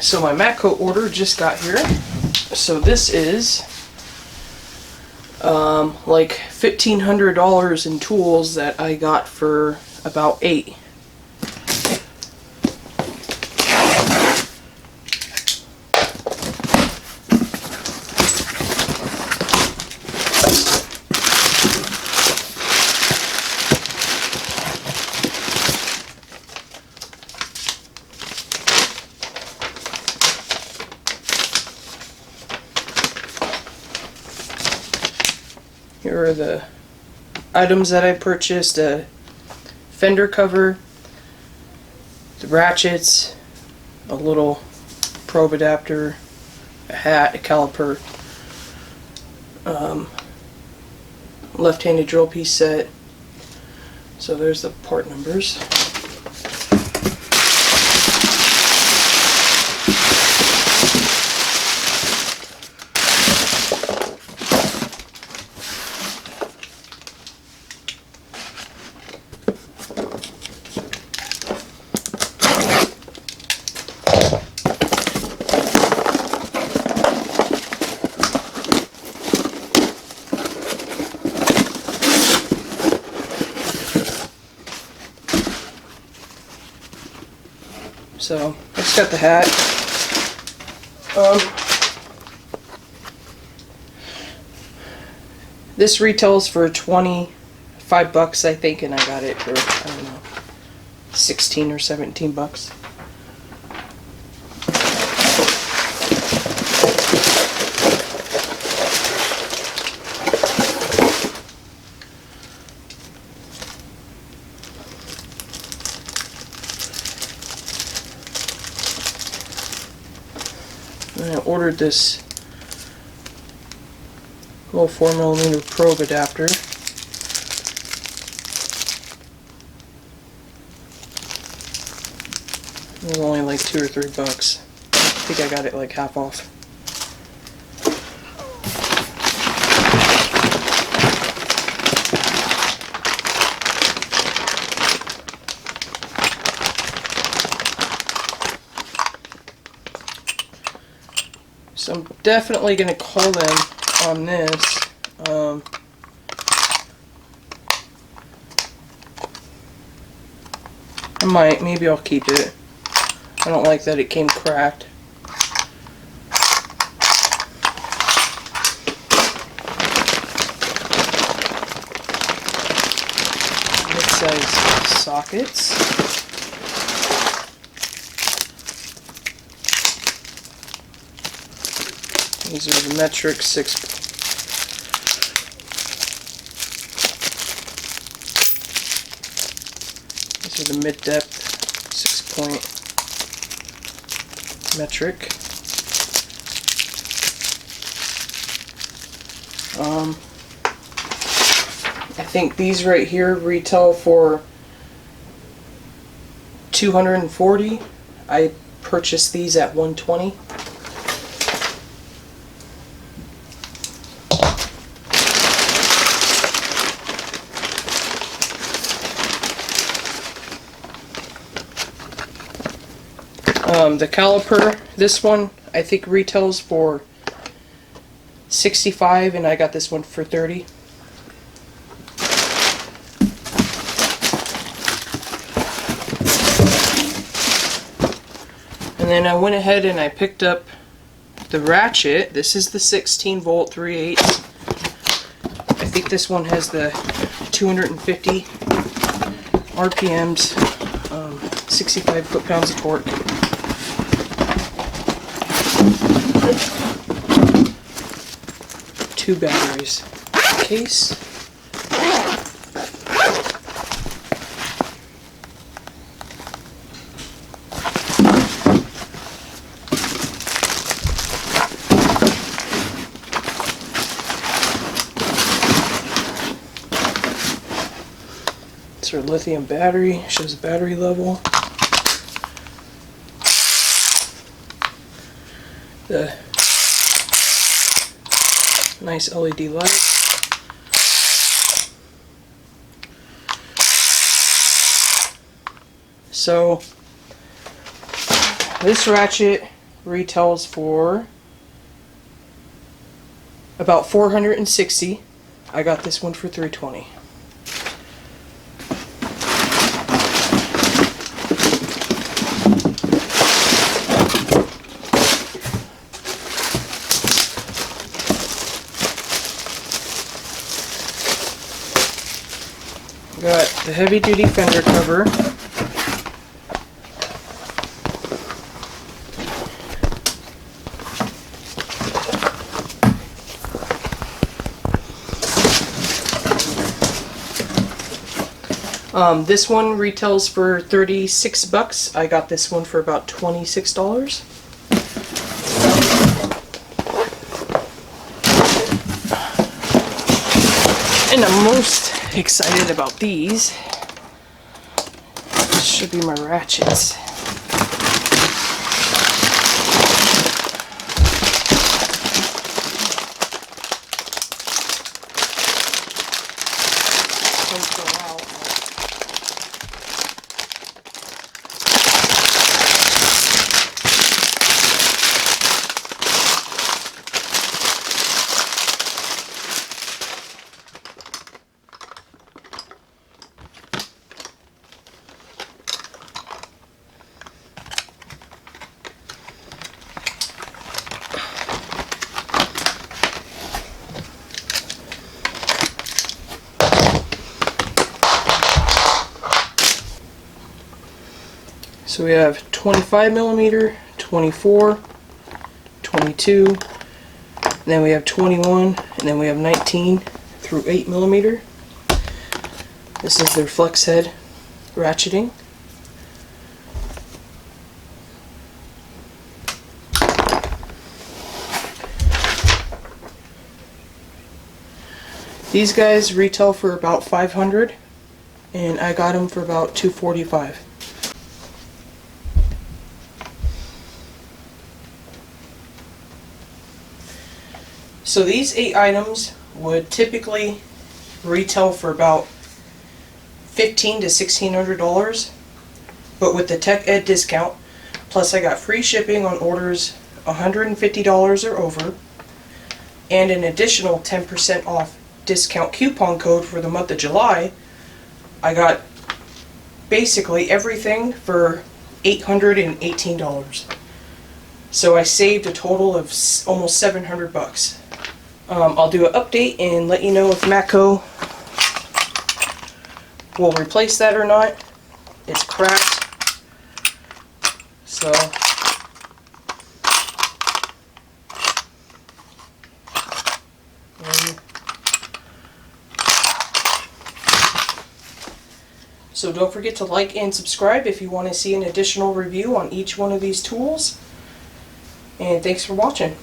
So my Matco order just got here. So this is like $1,500 in tools that I got for about $8. Here are the items that I purchased: a fender cover, the ratchets, a little probe adapter, a hat, a caliper, left-handed drill piece set. So there's the part numbers. So I just got the hat. This retails for $25, I think, and I got it for, I don't know, 16 or 17 bucks. And I ordered this little 4mm probe adapter. It was only like $2 or $3. I think I got it like half off. So I'm definitely going to call them on this. I might, maybe I'll keep it. I don't like that it came cracked. It says sockets. These are the metric 6. These are the mid-depth 6-point metric. I think these right here retail for $240. I purchased these at $120. The caliper, this one I think retails for $65, and I got this one for $30. And then I went ahead and I picked up the ratchet. This is the 16-volt 3/8. I think this one has the 250 RPMs, 65 foot-pounds of torque. 2 batteries. Case. It's our lithium battery. Shows the battery level. The nice LED light. So this ratchet retails for about $460. I got this one for $320. Got the heavy duty fender cover. This one retails for $36. I got this one for about $26. And I'm most excited about these. This should be my ratchets. Don't go out. So we have 25 millimeter, 24, 22, and then we have 21, and then we have 19 through 8 millimeter. This is their flex head ratcheting. These guys retail for about $500, and I got them for about $245. So these 8 items would typically retail for about $1,500 to $1,600, but with the Tech Ed discount, plus I got free shipping on orders $150 or over, and an additional 10% off discount coupon code for the month of July, I got basically everything for $818. So I saved a total of almost $700. I'll do an update and let you know if Matco will replace that or not. It's cracked. So don't forget to like and subscribe if you want to see an additional review on each one of these tools. And thanks for watching.